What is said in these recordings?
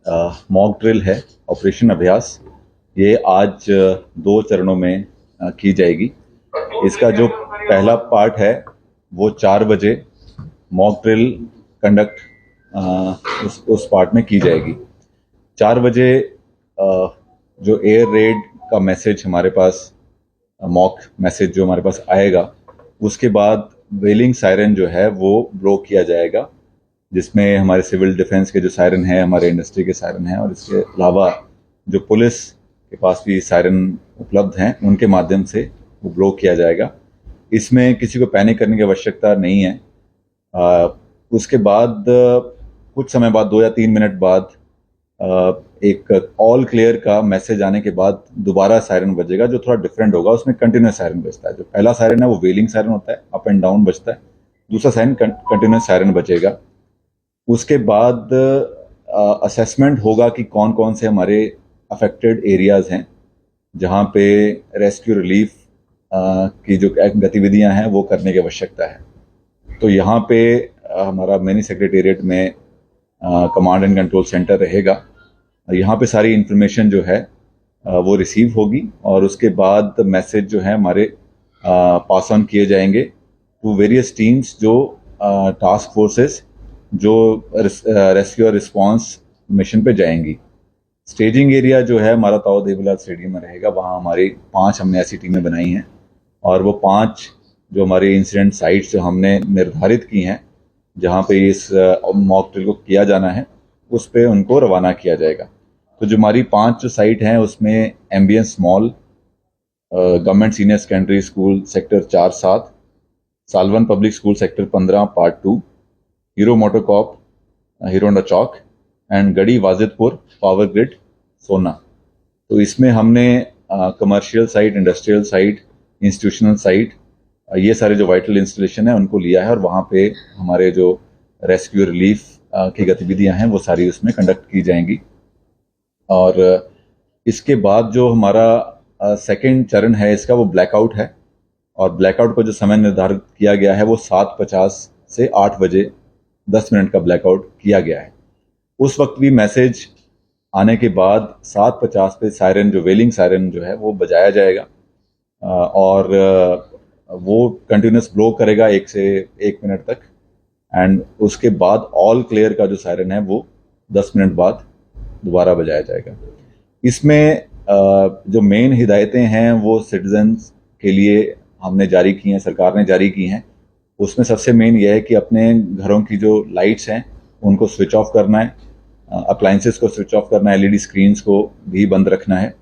Mock drill है, operation अभ्यास। ये आज 2 चरणों में की जाएगी। इसका जो पहला पार्ट है वो 4 बजे मॉक ड्रिल कंडक्ट उस पार्ट में की जाएगी। 4 बजे जो एयर रेड का मैसेज हमारे पास, मॉक मैसेज जो हमारे पास आएगा, उसके बाद वेलिंग सायरन जो है वो ब्लो किया जाएगा, जिसमें हमारे सिविल डिफेंस के जो सायरन है, हमारे इंडस्ट्री के सायरन हैं, और इसके अलावा जो पुलिस के पास भी सायरन उपलब्ध हैं उनके माध्यम से वो ब्लो किया जाएगा। इसमें किसी को पैनिक करने की आवश्यकता नहीं है। उसके बाद कुछ समय बाद, 2 या 3 मिनट बाद, एक ऑल क्लियर का मैसेज आने के बाद दोबारा सायरन बजेगा, जो थोड़ा डिफरेंट होगा। उसमें कंटिन्यूस सायरन बजता है। जो पहला सायरन है वो वेलिंग सायरन होता है, अप एंड डाउन बजता है। दूसरा सायरन कंटिन्यूस सायरन बजेगा। उसके बाद असेसमेंट होगा कि कौन कौन से हमारे अफेक्टेड एरियाज हैं जहाँ पे रेस्क्यू रिलीफ की जो गतिविधियां हैं वो करने की आवश्यकता है। तो यहाँ पे हमारा मिनी सेक्रेटेरिएट में कमांड एंड कंट्रोल सेंटर रहेगा। यहाँ पे सारी इंफॉर्मेशन जो है वो रिसीव होगी, और उसके बाद मैसेज जो है हमारे पास ऑन किए जाएंगे टू वेरियस टीम्स, जो टास्क फोर्सेस जो रेस्क्यू और रिस्पांस मिशन पे जाएंगी। स्टेजिंग एरिया जो है हमारा ताऊ देवीलाल स्टेडियम में रहेगा। वहाँ हमारी 5 हमने ऐसी टीमें बनाई हैं, और वो 5 जो हमारी इंसिडेंट साइट्स जो हमने निर्धारित की हैं जहाँ पे इस मॉक ड्रिल को किया जाना है, उस पे उनको रवाना किया जाएगा। तो जो हमारी 5 जो साइट हैं उसमें Ambience Mall, government senior secondary school sector 4-7, Salwan public school sector 15 part 2, Hero MotoCorp Hero Honda chowk, and Garhi Wazidpur power grid Sohna. तो इसमें हमने commercial site, industrial site, institutional site, ये सारे जो वाइटल इंस्टॉलेशन है उनको लिया है, और वहाँ पे हमारे जो रेस्क्यू रिलीफ की गतिविधियां हैं वो सारी उसमें कंडक्ट की जाएंगी। और इसके बाद जो हमारा सेकेंड चरण है इसका, वो ब्लैकआउट है। और ब्लैकआउट का जो समय निर्धारित किया गया है वो 7:50 से 8 बजे 10 मिनट का ब्लैकआउट किया गया है। उस वक्त भी मैसेज आने के बाद 7:50 पे सायरन, जो वेलिंग सायरन जो है वो बजाया जाएगा, और वो कंटिन्यूस ब्लो करेगा 1 से 1 मिनट तक। एंड उसके बाद ऑल क्लियर का जो सायरन है वो 10 मिनट बाद दोबारा बजाया जाएगा। इसमें जो मेन हिदायतें हैं वो सिटीजन्स के लिए हमने जारी की हैं, सरकार ने जारी की हैं। उसमें सबसे मेन यह है कि अपने घरों की जो लाइट्स हैं उनको स्विच ऑफ करना है, अप्लायंसेस को स्विच ऑफ करना है, एलईडी स्क्रीन्स को भी बंद रखना है।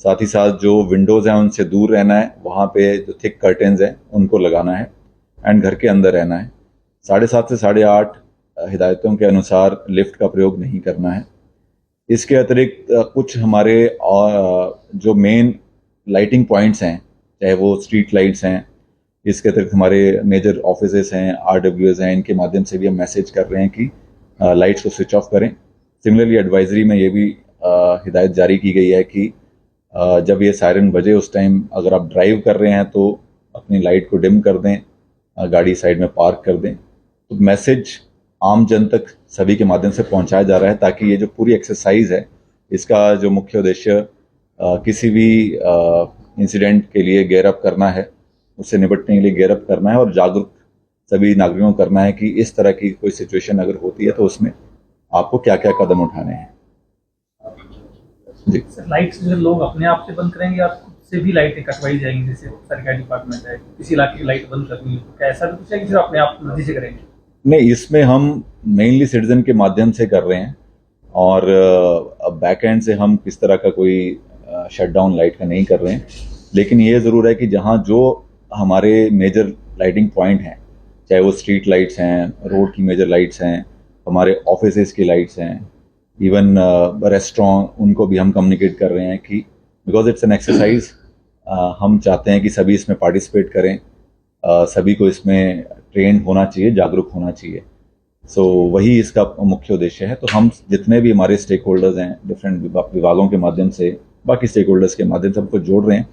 साथ ही साथ जो विंडोज़ हैं उनसे दूर रहना है, वहाँ पे जो थिक कर्टेंस हैं उनको लगाना है, एंड घर के अंदर रहना है। 7:30 से 8:30 हिदायतों के अनुसार लिफ्ट का प्रयोग नहीं करना है। इसके अतिरिक्त कुछ हमारे जो मेन लाइटिंग पॉइंट्स हैं, चाहे वो स्ट्रीट लाइट्स हैं, इसके अतिरिक्त हमारे मेजर ऑफिसेस हैं, आरडब्ल्यूएस हैं, इनके माध्यम से भी हम मैसेज कर रहे हैं कि लाइट्स को स्विच ऑफ करें। सिमिलरली एडवाइजरी में ये भी हिदायत जारी की गई है कि जब ये सायरन बजे उस टाइम अगर आप ड्राइव कर रहे हैं तो अपनी लाइट को डिम कर दें, गाड़ी साइड में पार्क कर दें। तो मैसेज आम जन तक सभी के माध्यम से पहुंचाया जा रहा है, ताकि ये जो पूरी एक्सरसाइज है इसका जो मुख्य उद्देश्य किसी भी इंसिडेंट के लिए गेयर अप करना है, उससे निपटने के लिए गेयर अप करना है, और जागरूक सभी नागरिकों को करना है कि इस तरह की कोई सिचुएशन अगर होती है तो उसमें आपको क्या क्या कदम उठाने हैं। जी सर, लाइट्स जो लोग अपने आप से बंद करेंगे या खुद से भी लाइटें कटवाई जाएंगी? जैसे सरकारी डिपार्टमेंट है, किसी इलाके की लाइट बंद करनी है, तो क्या ऐसा भी कुछ है कि सिर्फ अपने आप मर्जी से करेंगे? नहीं, इसमें हम मेनली सिटीजन के माध्यम से कर रहे हैं, और बैक एंड से हम किस तरह का कोई शटडाउन लाइट का नहीं कर रहे हैं। लेकिन ये ज़रूर है कि जहाँ जो हमारे मेजर लाइटिंग पॉइंट हैं, चाहे वो स्ट्रीट लाइट्स हैं, रोड की मेजर लाइट्स हैं, हमारे ऑफिसेज की लाइट्स हैं, इवन रेस्टोरेंट, उनको भी हम कम्युनिकेट कर रहे हैं कि बिकॉज इट्स एन एक्सरसाइज, हम चाहते हैं कि सभी इसमें पार्टिसिपेट करें, सभी को इसमें ट्रेन होना चाहिए, जागरूक होना चाहिए। सो वही इसका मुख्य उद्देश्य है। तो हम जितने भी हमारे स्टेक होल्डर्स हैं, डिफरेंट विभागों के माध्यम से, बाकी स्टेक होल्डर्स के माध्यम से हमको जोड़ रहे हैं,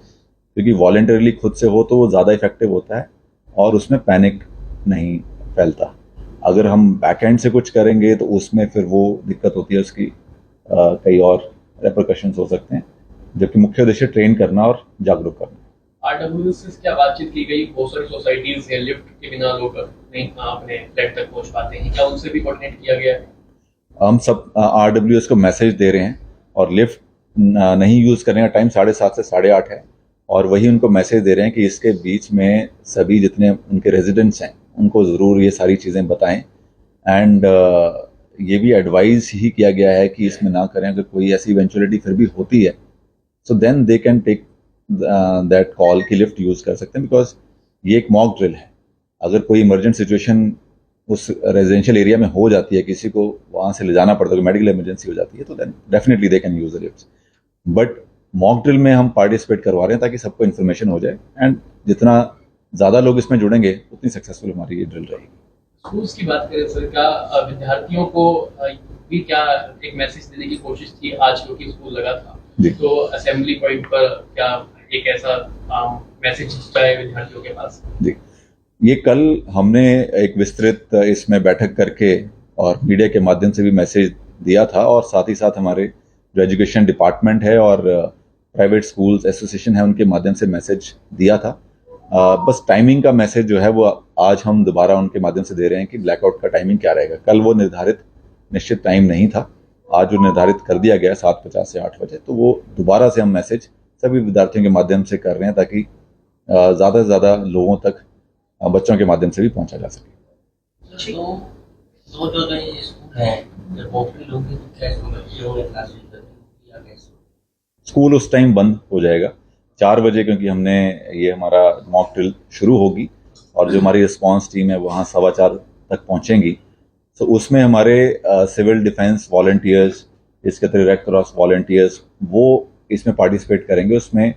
क्योंकि वॉलेंटरली खुद से हो तो वो ज़्यादा इफेक्टिव होता है और उसमें पैनिक नहीं फैलता। अगर हम बैक एंड से कुछ करेंगे तो उसमें फिर वो दिक्कत होती है उसकी, कई और रेपरकशंस हो सकते हैं, जबकि मुख्य उद्देश्य ट्रेन करना और जागरूक करना। आरडब्ल्यूएस से क्या बातचीत की गई? बहुत सारी सोसाइटीज हैं, लिफ्ट के बिना लोग नहीं अपने फ्लैट तक पहुंच पाते हैं, क्या उनसे भी कोऑर्डिनेट किया गया है? हम सब आरडब्ल्यूएस को मैसेज दे रहे हैं, और लिफ्ट नहीं यूज़ करने का टाइम 7:30 से 8:30 है, और वही उनको मैसेज दे रहे हैं कि इसके बीच में सभी जितने उनके रेजिडेंट्स हैं उनको ज़रूर ये सारी चीज़ें बताएं। एंड ये भी एडवाइस ही किया गया है कि इसमें ना करें, अगर कोई ऐसी इवेंचुअलिटी फिर भी होती है so then they can take that call कि लिफ्ट यूज़ कर सकते हैं, बिकॉज ये एक मॉक ड्रिल है। अगर कोई इमरजेंट सिचुएशन उस रेजिडेंशियल एरिया में हो जाती है, किसी को वहाँ से ले जाना पड़ता है, मेडिकल इमरजेंसी हो जाती है, तो then definitely they can use the lift. But mock drill में हम पार्टिसिपेट करवा रहे हैं ताकि सबको इन्फॉर्मेशन हो जाए, एंड जितना ज़्यादा लोग इसमें जुड़ेंगे उतनी सक्सेसफुल हमारी ये ड्रिल रहेगी। स्कूल्स की बात करें सर, क्या विद्यार्थियों को भी क्या एक मैसेज देने की कोशिश थी आज, क्योंकि स्कूल लगा था, तो असेंबली पॉइंट पर क्या एक ऐसा मैसेज जाए विद्यार्थियों के पास? जी, ये कल हमने एक विस्तृत इसमें बैठक करके और मीडिया के माध्यम से भी मैसेज दिया था, और साथ ही साथ हमारे जो एजुकेशन डिपार्टमेंट है और प्राइवेट स्कूल्स एसोसिएशन है उनके माध्यम से मैसेज दिया था। बस टाइमिंग का मैसेज जो है वो आज हम दोबारा उनके माध्यम से दे रहे हैं कि ब्लैकआउट का टाइमिंग क्या रहेगा। कल वो निर्धारित निश्चित टाइम नहीं था, आज जो निर्धारित कर दिया गया 7:50 से 8 बजे, तो वो दोबारा से हम मैसेज सभी विद्यार्थियों के माध्यम से कर रहे हैं ताकि ज़्यादा से ज़्यादा लोगों तक बच्चों के माध्यम से भी पहुंचा जा सके। दो जो ये स्कूल है, जब मॉकड्रिल होगी तो कैसे बच्चे होंगे क्लासेस करनी या कैसे? स्कूल उस टाइम बंद हो जाएगा 4 बजे, क्योंकि हमने ये हमारा मॉक ड्रिल शुरू होगी, और जो हमारी रिस्पांस टीम है वहाँ 4:15 तक पहुँचेंगी। तो उसमें हमारे सिविल डिफेंस वॉलंटियर्स, इसके अतिरिक्त रेड क्रॉस वॉलंटियर्स, वो इसमें पार्टिसिपेट करेंगे। उसमें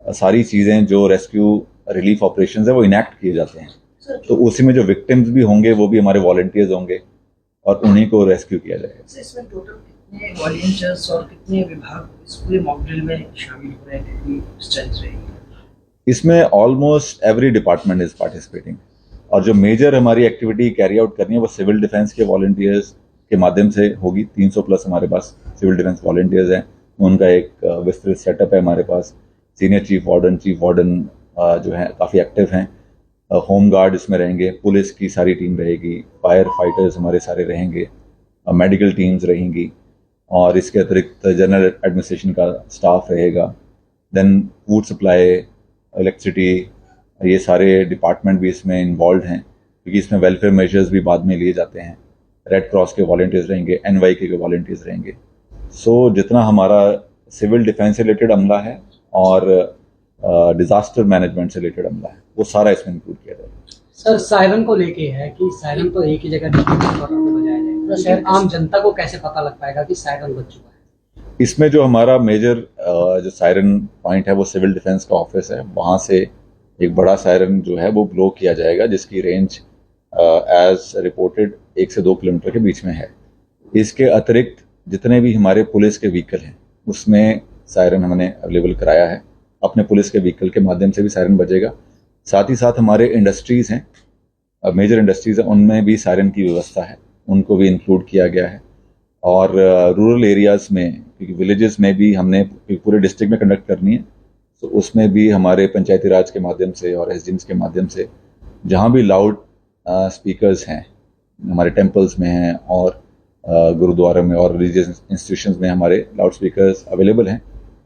सारी चीज़ें जो रेस्क्यू रिलीफ ऑपरेशंस है वो इनैक्ट किए जाते हैं, तो उसी में जो विक्टिम्स भी होंगे वो भी हमारे वॉलंटियर्स होंगे और उन्हीं को रेस्क्यू किया जाएगा। इसमें टोटल कितने वॉलंटियर्स और कितने विभाग इस पूरे मॉक ड्रिल में शामिल हो रहे हैं, कितनी स्ट्रेंथ रहेगी? इसमें almost every department is participating, और जो मेजर हमारी एक्टिविटी कैरी आउट करनी है वो सिविल डिफेंस के वॉलंटियर्स के माध्यम से होगी। 300 प्लस हमारे पास सिविल डिफेंस वॉलंटियर्स हैं, उनका एक विस्तृत सेटअप है हमारे पास। सीनियर चीफ वार्डन जो है काफ़ी एक्टिव हैं। होम गार्ड इसमें रहेंगे, पुलिस की सारी टीम रहेगी, फायर फाइटर्स हमारे सारे रहेंगे, मेडिकल टीम्स रहेंगी, और इसके अतिरिक्त जनरल एडमिनिस्ट्रेशन का स्टाफ रहेगा। देन फूड सप्लाई, इलेक्ट्रिसिटी, ये सारे डिपार्टमेंट भी इसमें इन्वॉल्व हैं, क्योंकि इसमें वेलफेयर मेजर्स भी बाद में लिए जाते हैं। रेड क्रॉस के वॉलंटियर्स रहेंगे, NYK के वॉलंटियर्स रहेंगे। सो जितना हमारा सिविल डिफेंस से रिलेटेड अमला है और डिजास्टर मैनेजमेंट से रिलेटेड अमला है, वो सारा इसमें इंक्लूड किया जाएगा। सर सायरन को लेके है कि सायरन तो एक ही जगह डिस्ट्रीब्यूट बजाया जाएगा, लेकिन आम जनता को कैसे पता लग पाएगा कि सायरन बज चुका है? इसमें जो हमारा मेजर जो सायरन पॉइंट है वो सिविल डिफेंस का ऑफिस है, वहाँ से एक बड़ा सायरन जो है वो ब्लो किया जाएगा, जिसकी रेंज एज रिपोर्टेड 1 से 2 किलोमीटर के बीच में है। इसके अतिरिक्त जितने भी हमारे पुलिस के व्हीकल हैं उसमें सायरन हमने अवेलेबल कराया है, अपने पुलिस के व्हीकल के माध्यम से भी सायरन बजेगा। साथ ही साथ हमारे इंडस्ट्रीज़ हैं, मेजर इंडस्ट्रीज़ हैं, उनमें भी सायरन की व्यवस्था है, उनको भी इंक्लूड किया गया है। और रूरल एरियाज़ में, क्योंकि विलेजेस में भी हमने पूरे डिस्ट्रिक्ट में कंडक्ट करनी है, तो उसमें भी हमारे पंचायती राज के माध्यम से और SDMs के माध्यम से जहाँ भी लाउड स्पीकर्स हैं, हमारे टेम्पल्स में हैं और गुरुद्वारा में और रिलीजियस इंस्टीट्यूशंस में हमारे लाउड स्पीकर्स अवेलेबल हैं,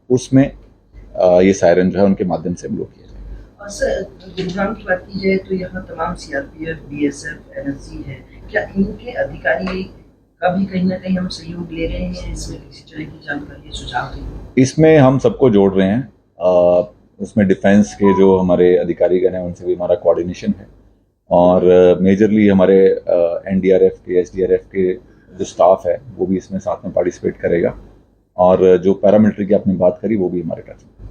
उसमें ये सायरन जो है उनके माध्यम से ब्लो किया जाएगा। और सर गुरुग्राम की बात की जाए तो यहाँ तमाम CRPF, BSF, NSG है, क्या इनके अधिकारी का भी कहीं ना कहीं हम सहयोग ले रहे हैं? इसमें किसी तरह की जानकारी सुझाव देंगे? इसमें हम सबको जोड़ रहे हैं। उसमें डिफेंस के जो हमारे अधिकारीगण हैं उनसे भी हमारा कोऑर्डिनेशन है, और मेजरली हमारे NDRF के, SDRF के जो स्टाफ है वो भी इसमें साथ में पार्टिसिपेट करेगा, और जो पैरामिलिट्री की आपने बात करी वो भी हमारे टच में।